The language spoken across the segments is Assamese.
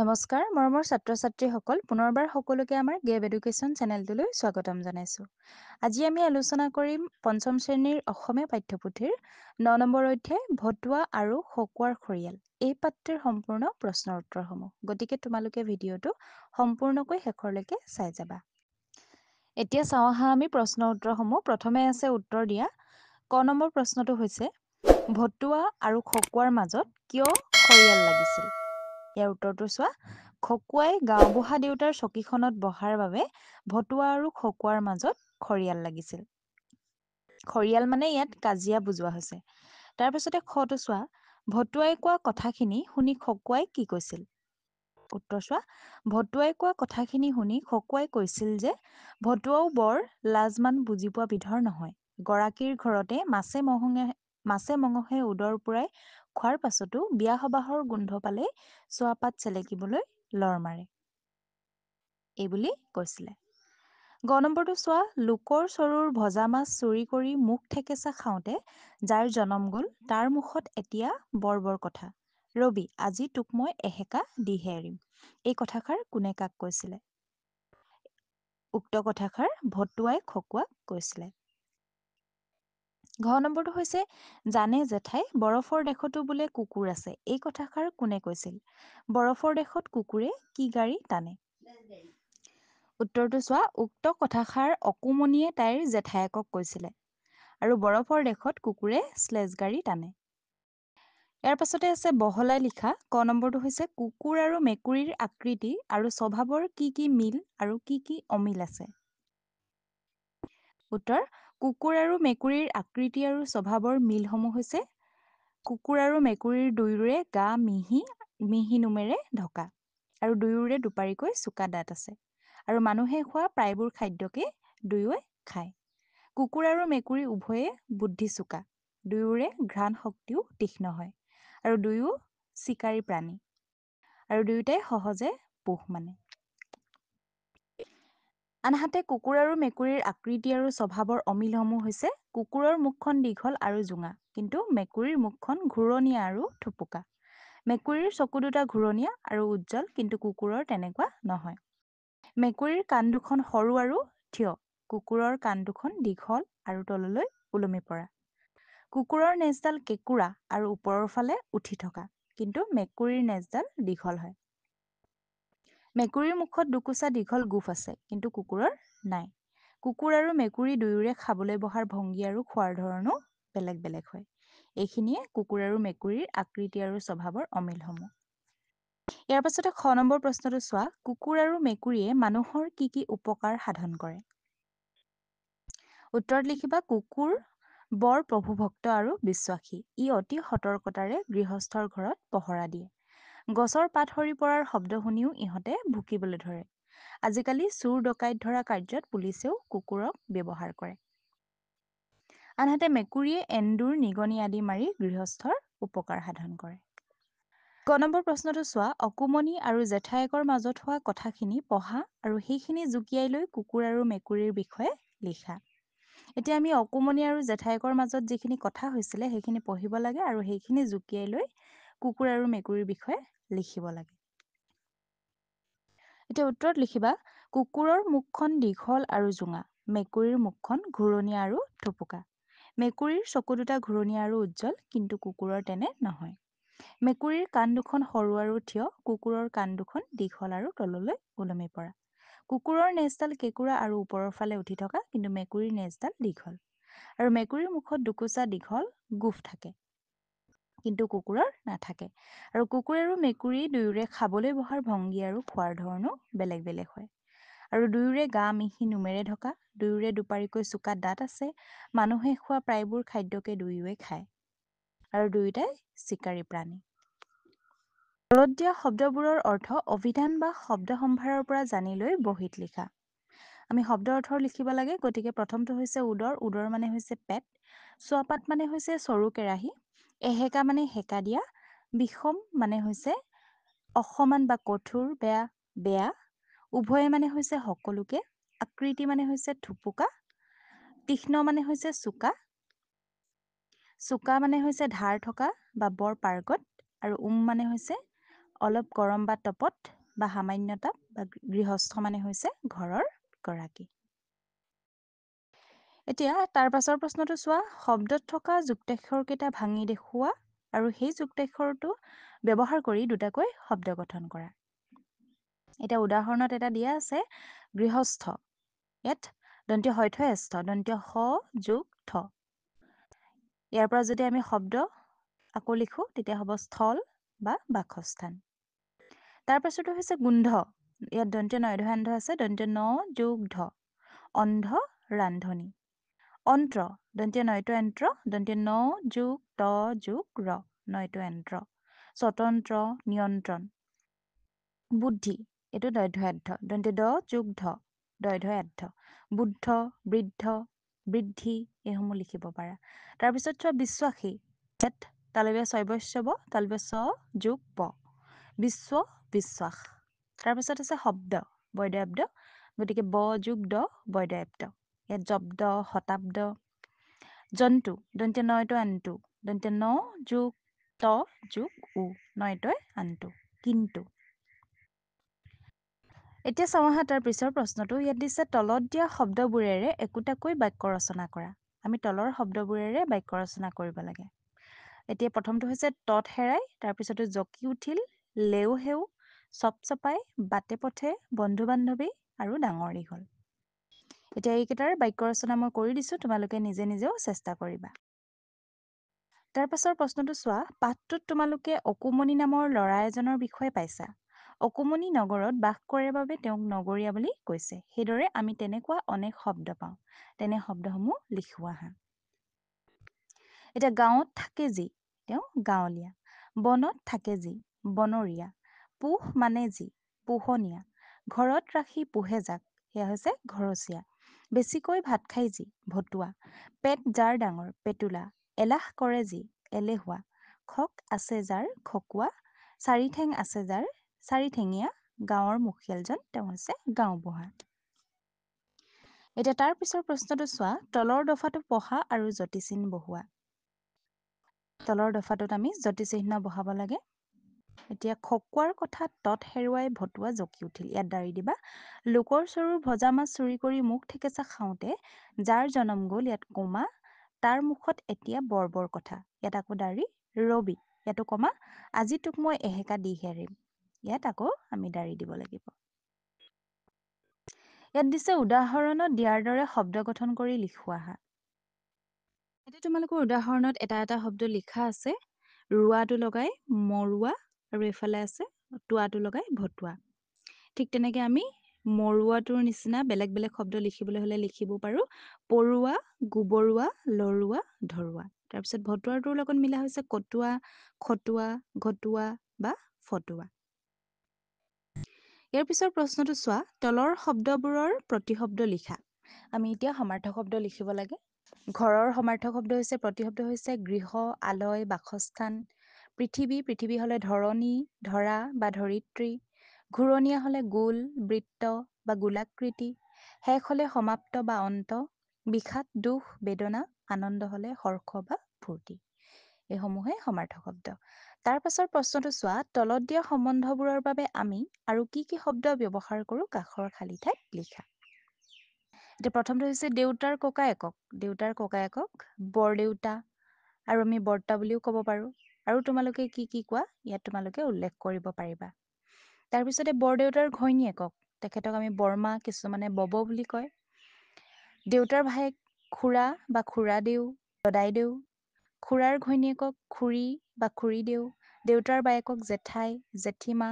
নমস্কাৰ মৰমৰ ছাত্ৰ-ছাত্ৰীসকল পুনৰবাৰ সকলোকে আমাৰ গেব এডুকেশ্যন চেনেলটোলৈ স্বাগতম জনাইছোঁ। আজি আমি আলোচনা কৰিম পঞ্চম শ্ৰেণীৰ অসমীয়া পাঠ্যপুথিৰ ৯ নম্বৰ অধ্যায় ভতুৱা আৰু খকুৱাৰ খৰিয়াল এই পাঠ্যৰ সম্পূৰ্ণ প্ৰশ্নৰ উত্তৰসমূহ। গতিকে তোমালোকে ভিডিঅ'টো সম্পূৰ্ণকৈ শেষৰলৈকে চাই যাবা। এতিয়া চাওঁ আহা আমি প্ৰশ্নৰ উত্তৰসমূহ। প্ৰথমে আছে উত্তৰ দিয়া। ক নম্বৰ প্ৰশ্নটো হৈছে ভতুৱা আৰু খকুৱাৰ মাজত কিয় খৰিয়াল লাগিছিল? ইয়াৰ উত্তৰটো চোৱা। খকুৱাই গাঁওবুঢ়া দেউতাৰ চকীখনত বহাৰ বাবে ভতুৱা আৰু খকুৱাৰ মাজত খৰিয়াল লাগিছিল। খৰিয়াল মানে ইয়াত কাজিয়া বুজোৱা হৈছে। তাৰপিছতে খটো চোৱা। ভতুৱাই কোৱা কথাখিনি শুনি খকুৱাই কি কৈছিল? উত্তৰ চোৱা। ভতুৱাই কোৱা কথাখিনি শুনি খকুৱাই কৈছিল যে ভতুৱাও বৰ লাজমান বুজি পোৱা বিধৰ নহয়। গৰাকীৰ ঘৰতে মাছে মঙহে উদৰ পূৰাই খোৱাৰ পাছতো বিয়া সবাহৰ গোন্ধ পালেই চোৱাপাত চেলেকিবলৈ লৰ মাৰে। এইবুলি কৈছিলে। গ নম্বৰটো চোৱা। লোকৰ চৰুৰ ভজা মাছ চুৰি কৰি মুখ ঠেকেচা খাওঁতে যাৰ জনম গ'ল তাৰ মুখত এতিয়া বৰ বৰ কথা। ৰবি আজি তোক মই এসেকা দিহে এৰিম। এই কথাষাৰ কোনে কাক কৈছিলে? উক্ত কথাষাৰ ভতুৱাই খকুৱাক কৈছিলে। ঘ নম্বৰটো হৈছে জানে জেঠাই বৰফৰ দেশতো বোলে কুকুৰ আছে। এই কথাষাৰ কোনে কৈছিল? বৰফৰ দেশত কুকুৰে কি গাড়ী টানে? উত্তৰটো চোৱা। উক্ত কথাষাৰ অকুমনিয়ে তাইৰ জেঠায়েকক কৈছিলে। আৰু বৰফৰ দেশত কুকুৰে স্লেজ গাড়ী টানে। ইয়াৰ পাছতে আছে বহলাই লিখা। ক নম্বৰটো হৈছে কুকুৰ আৰু মেকুৰীৰ আকৃতি আৰু স্বভাৱৰ কি কি মিল আৰু কি কি অমিল আছে? উত্তৰ কুকুৰ আৰু মেকুৰীৰ আকৃতি আৰু স্বভাৱৰ মিলসমূহ হৈছে কুকুৰ আৰু মেকুৰীৰ দুয়োৰে গা মিহি নোমেৰে ঢকা আৰু দুয়োৰে দুপাৰিকৈ চোকা দাঁত আছে আৰু মানুহে খোৱা প্ৰায়বোৰ খাদ্যকে দুয়োৱে খায়। কুকুৰ আৰু মেকুৰী উভয়ে বুদ্ধি চোকা, দুয়োৰে ঘ্ৰাণ শক্তিও তীক্ষ্ণ হয় আৰু দুয়ো চিকাৰী প্ৰাণী আৰু দুয়োটাই সহজে পোহ মানে। আনহাতে কুকুৰ আৰু মেকুৰীৰ আকৃতি আৰু স্বভাৱৰ অমিলসমূহ হৈছে কুকুৰৰ মুখখন দীঘল আৰু জোঙা কিন্তু মেকুৰীৰ মুখখন ঘূৰণীয়া আৰু থুপুকা। মেকুৰীৰ চকু দুটা ঘূৰণীয়া আৰু উজ্জ্বল কিন্তু কুকুৰৰ তেনেকুৱা নহয়। মেকুৰীৰ কাণ দুখন সৰু আৰু থিয়, কুকুৰৰ কাণ দুখন দীঘল আৰু তললৈ ওলমি পৰা। কুকুৰৰ নেজডাল কেঁকুৰা আৰু ওপৰৰ ফালে উঠি থকা কিন্তু মেকুৰীৰ নেজডাল দীঘল হয়। মেকুৰীৰ মুখত দুকোছা দীঘল গোফ আছে কিন্তু কুকুৰৰ নাই। কুকুৰ আৰু মেকুৰী দুয়োৰে খাবলৈ বহাৰ ভংগী আৰু খোৱাৰ ধৰণো বেলেগ বেলেগ হয়। এইখিনিয়ে কুকুৰ আৰু মেকুৰীৰ আকৃতি আৰু স্বভাৱৰ অমিলসমূহ। ইয়াৰ পাছতে খ নম্বৰ প্ৰশ্নটো চোৱা। কুকুৰ আৰু মেকুৰীয়ে মানুহৰ কি কি উপকাৰ সাধন কৰে? উত্তৰত লিখিবা কুকুৰ বৰ প্ৰভুভক্ত আৰু বিশ্বাসী। ই অতি সতৰ্কতাৰে গৃহস্থৰ ঘৰত পহৰা দিয়ে। গছৰ পাত সৰি পৰাৰ শব্দ শুনিও ইহঁতে ভুকিবলৈ ধৰে। আজিকালি চোৰ ডকাইত ধৰা কাৰ্যত পুলিচেও কুকুৰক ব্যৱহাৰ কৰে। আনহাতে মেকুৰীয়ে এন্দুৰ নিগনি আদি মাৰি গৃহস্থৰ উপকাৰ সাধন কৰে। ক নম্বৰ প্ৰশ্নটো চোৱা। অকুমনি আৰু জেঠায়েকৰ মাজত হোৱা কথাখিনি পঢ়া আৰু সেইখিনি জুকিয়াই লৈ কুকুৰ আৰু মেকুৰীৰ বিষয়ে লিখা। এতিয়া আমি অকুমনি আৰু জেঠায়েকৰ মাজত যিখিনি কথা হৈছিলে সেইখিনি পঢ়িব লাগে আৰু সেইখিনি জুকিয়াই লৈ কুকুৰ আৰু মেকুৰীৰ বিষয়ে লিখিব লাগে। এতিয়া উত্তৰত লিখিবা কুকুৰৰ মুখখন দীঘল আৰু জোঙা, মেকুৰীৰ মুখখন ঘূৰণীয়া আৰু থুপুকা। মেকুৰীৰ চকু দুটা ঘূৰণীয়া আৰু উজ্জ্বল কিন্তু কুকুৰৰ তেনে নহয়। মেকুৰীৰ কাণ দুখন সৰু আৰু থিয়, কুকুৰৰ কাণ দুখন দীঘল আৰু তললৈ ওলমি পৰা। কুকুৰৰ নেজডাল কেঁকুৰা আৰু ওপৰৰ ফালে উঠি থকা কিন্তু মেকুৰীৰ নেজডাল দীঘল আৰু মেকুৰীৰ মুখত দুকোছা দীঘল গোফ থাকে কিন্তু কুকুৰৰ নাথাকে আৰু কুকুৰ আৰু মেকুৰী দুয়োৰে খাবলৈ বহাৰ ভংগী আৰু খোৱাৰ ধৰণো বেলেগ বেলেগ হয় আৰু দুয়োৰে গা মিহি নোমেৰে ঢকা, দুয়োৰে দুপাৰিকৈ চোকা দাঁত আছে, মানুহে খোৱা প্ৰায়বোৰ খাদ্যকে দুয়োৱে খায় আৰু দুয়োটাই চিকাৰী প্ৰাণী। তলত দিয়া শব্দবোৰৰ অৰ্থ অভিধান বা শব্দ সম্ভাৰৰ পৰা জানি লৈ বহীত লিখা। আমি শব্দ অৰ্থ লিখিব লাগে। গতিকে প্ৰথমটো হৈছে উদৰ। উদৰ মানে হৈছে পেট। চোৱাপাত মানে হৈছে চৰু কেৰাহী। এহেকা মানে হেকা দিয়া। বিষম মানে হৈছে অসমান বা কঠোৰ, বেয়া। উভয়ে মানে হৈছে সকলোকে। আকৃতি মানে হৈছে থুপুকা। তীক্ষ্ণ মানে হৈছে চোকা। চোকা মানে হৈছে ধাৰ থকা বা বৰ পাৰ্গত আৰু মানে হৈছে অলপ গৰম বা তপত বা সামান্য তাপ বা গৃহস্থ মানে হৈছে ঘৰৰ গৰাকী। এতিয়া তাৰ পাছৰ প্ৰশ্নটো চোৱা, শব্দত থকা যুক্তাক্ষৰকেইটা ভাঙি দেখুওৱা আৰু সেই যুক্তাক্ষৰটো ব্যৱহাৰ কৰি দুটাকৈ শব্দ গঠন কৰা। এতিয়া উদাহৰণত এটা দিয়া আছে গৃহস্থ, ইয়াত দন্ত্য হৰ্থ এস্থ, দন্ত্য স যোগ থ। ইয়াৰ পৰা যদি আমি শব্দ আকৌ লিখো তেতিয়া হ'ব স্থল বা বাসস্থান। তাৰ পাছতো হৈছে গোন্ধ, ইয়াত দন্ত্য নয়ধ আছে, দন্ত্য ন যোগ ধ, অন্ধ ৰান্ধনি। অন্ত্ৰ, দন্ত্য নয়তো এন্ত্ৰ, দন্ত্য ন যোগ ত যোগ ৰ, নয়তো এন্ত্ৰ। স্বতন্ত্ৰ, নিয়ন্ত্ৰণ। বুদ্ধি, এইটো দৈধ্য, দন্ত্য দ যোগ ধ, দৈধ্য। বুদ্ধ, বৃদ্ধ, বৃদ্ধি এইসমূহ লিখিব পাৰা। তাৰপিছত চোৱা বিশ্বাসী, ইয়াত তালব্য শৈবস্যৱ, তালব্য স যোগ প, বিশ্ব বিশ্বাস। তাৰপিছত আছে শব্দ বৈদব্য, গতিকে ব যোগ দ বৈদব্য। ইয়াত জব্দ, শতাব্দ। জন্তু, দন্ত্য নয়তো আনটো, দন্ত্য ন যোগ ত যোগ উ, নয়তই আনটো, কিন্তু। এতিয়া চাওঁ আহা তাৰ পিছৰ প্ৰশ্নটো, ইয়াত দিছে তলত দিয়া শব্দবোৰেৰে একোটাকৈ বাক্য ৰচনা কৰা। আমি তলৰ শব্দবোৰেৰে বাক্য ৰচনা কৰিব লাগে। এতিয়া প্ৰথমটো হৈছে তত হেৰাই, তাৰপিছতো জকি উঠিল, লেও হেও, চপচপাই, বাটে পথে, বন্ধু বান্ধৱী আৰু ডাঙৰ দীঘল। এতিয়া এইকেইটাৰ বাক্য ৰচনা মই কৰি দিছোঁ, তোমালোকে নিজে নিজেও চেষ্টা কৰিবা। তাৰ পাছৰ প্ৰশ্নটো চোৱা, পাঠটোত তোমালোকে অকুমনি নামৰ ল'ৰা এজনৰ বিষয়ে পাইছা। অকুমনি নগৰত বাস কৰে বাবে তেওঁক নগৰীয়া বুলি কৈছে। সেইদৰে আমি তেনেকুৱা অনেক শব্দ পাওঁ। তেনে শব্দসমূহ লিখোৱা আহা। এতিয়া গাঁৱত থাকে যি, তেওঁ গাঁৱলীয়া। বনত থাকে যি, বনৰীয়া। পোহ মানে যি, পোহনীয়া। ঘৰত ৰাখি পোহে যাক, সেয়া হৈছে ঘৰচীয়া। বেছিকৈ ভাত খাই যি, ভতুৱা। পেট যাৰ ডাঙৰ, পেতুলা। এলাহ কৰে যি, এলেহুৱা। খক আছে যাৰ, খকুৱা। চাৰি ঠেং আছে যাৰ, চাৰিঠেঙীয়া। গাঁৱৰ মুখিয়ালজন, তেওঁ হৈছে গাঁওবুঢ়া। এতিয়া তাৰ পিছৰ প্ৰশ্নটো চোৱা, তলৰ দফাটো পঢ়া আৰু যতিচিহ্ন বহুৱা। তলৰ দফাটোত আমি যতিচিহ্ন বহাব লাগে। এতিয়া খকুৱাৰ কথা তত হেৰুৱাই ভতুৱা জকি উঠিল, ইয়াত দাৰি দিবা। লোকৰ চৰুৰ ভজা মাছ চুৰি কৰি মুখ থেকেচা খাওঁতে যাৰ জনম গ'ল, ইয়াত কমা। তাৰ মুখত এতিয়া বৰ বৰ কথা, ইয়াত আকৌ দাৰি ৰবি, ইয়াতো কমা। আজি তোক মই এহেকা দি হেৰিম, ইয়াত আকৌ আমি দাৰি দিব লাগিব। ইয়াত দিছে উদাহৰণত দিয়াৰ দৰে শব্দ গঠন কৰি লিখোৱা আহা। এতিয়া তোমালোকৰ উদাহৰণত এটা এটা শব্দ লিখা আছে। ৰোৱাটো লগাই মৰুৱা, আৰু এইফালে আছে টোৱাটো লগাই ভতুৱা। ঠিক তেনেকে আমি মৰুৱাটোৰ নিচিনা বেলেগ বেলেগ শব্দ লিখিবলৈ হ'লে লিখিব পাৰোঁ। পৰুৱা, গোবৰুৱা, লৰুৱা, ধৰুৱা। তাৰপিছত ভতুৱাটোৰ লগত মিলা হৈছে কটুৱা, খটুৱা, ঘটুৱা বা ফটুৱা। ইয়াৰ পিছৰ প্ৰশ্নটো চোৱা, তলৰ শব্দবোৰৰ প্ৰতিশব্দ লিখা। আমি এতিয়া সমাৰ্থক শব্দ লিখিব লাগে। ঘৰৰ সমাৰ্থক শব্দ হৈছে, প্ৰতিশব্দ হৈছে গৃহ, আলয়, বাসস্থান। পৃথিৱী, পৃথিৱী হ'লে ধৰণী, ধৰা বা ধৰিত্ৰী। ঘূৰণীয়া হ'লে গোল, বৃত্ত বা গোলাকৃতি। শেষ হ'লে সমাপ্ত বা অন্ত। বিষাদ, দুখ, বেদনা, আনন্দ হ'লে হৰ্ষ বা ফূৰ্তি। এইসমূহে সমাৰ্থক শব্দ। তাৰ পাছৰ প্ৰশ্নটো চোৱা, তলত দিয়া সম্বন্ধবোৰৰ বাবে আমি আৰু কি কি শব্দ ব্যৱহাৰ কৰোঁ কাষৰ খালী ঠাইত লিখা। এতিয়া প্ৰথমটো হৈছে দেউতাৰ ককায়েকক, দেউতাৰ ককায়েকক বৰদেউতা, আৰু আমি বৰ্তা বুলিও ক'ব পাৰোঁ। আৰু তোমালোকে কি কি কোৱা ইয়াত তোমালোকে উল্লেখ কৰিব পাৰিবা। তাৰপিছতে বৰদেউতাৰ ঘৈণীয়েকক, তেখেতক আমি বৰমা, কিছুমানে বব বুলি কয়। দেউতাৰ ভায়েক খুৰা বা খুৰাদেউ, দদাইদেউ। খুৰাৰ ঘৈণীয়েকক খুৰী বা খুৰীদেউ। দেউতাৰ বায়েকক জেঠাই, জেঠীমা,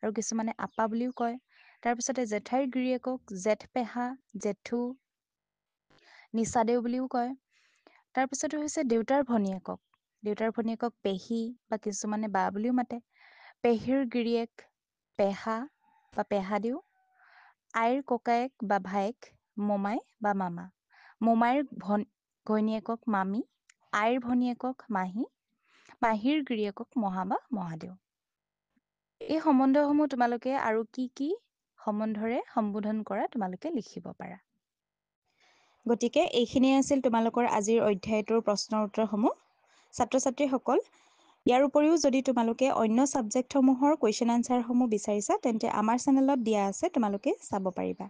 আৰু কিছুমানে আপা বুলিও কয়। তাৰপিছতে জেঠাইৰ গিৰিয়েকক জেঠপেহা, জেঠু, নিচাদেউ বুলিও কয়। তাৰপিছতে হৈছে দেউতাৰ ভনীয়েকক, দেউতাৰ ভনীয়েকক পেহী বা কিছুমানে বা বুলিও মাতে। পেহীৰ গিৰিয়েক পেহা বা পেহাদেউ। আইৰ ককায়েক বা ভায়েক মোমাই বা মামা। মোমাইৰ ঘৈণীয়েকক মামী, আইৰ ভনীয়েকক মাহী, মাহীৰ গিৰিয়েকক মহা বা মহাদেউ। এই সম্বন্ধসমূহ তোমালোকে আৰু কি কি সম্বন্ধৰে সম্বোধন কৰা তোমালোকে লিখিব পাৰা। গতিকে এইখিনিয়ে আছিল তোমালোকৰ আজিৰ অধ্যায়টোৰ প্ৰশ্নৰ উত্তৰসমূহ। ছাত্ৰ ছাত্ৰীসকল, ইয়াৰ উপৰিও যদি তোমালোকে অন্য ছাবজেক্টসমূহৰ কুৱেশ্যন আনচাৰসমূহ বিচাৰিছা তেন্তে আমাৰ চেনেলত দিয়া আছে, তোমালোকে চাব পাৰিবা।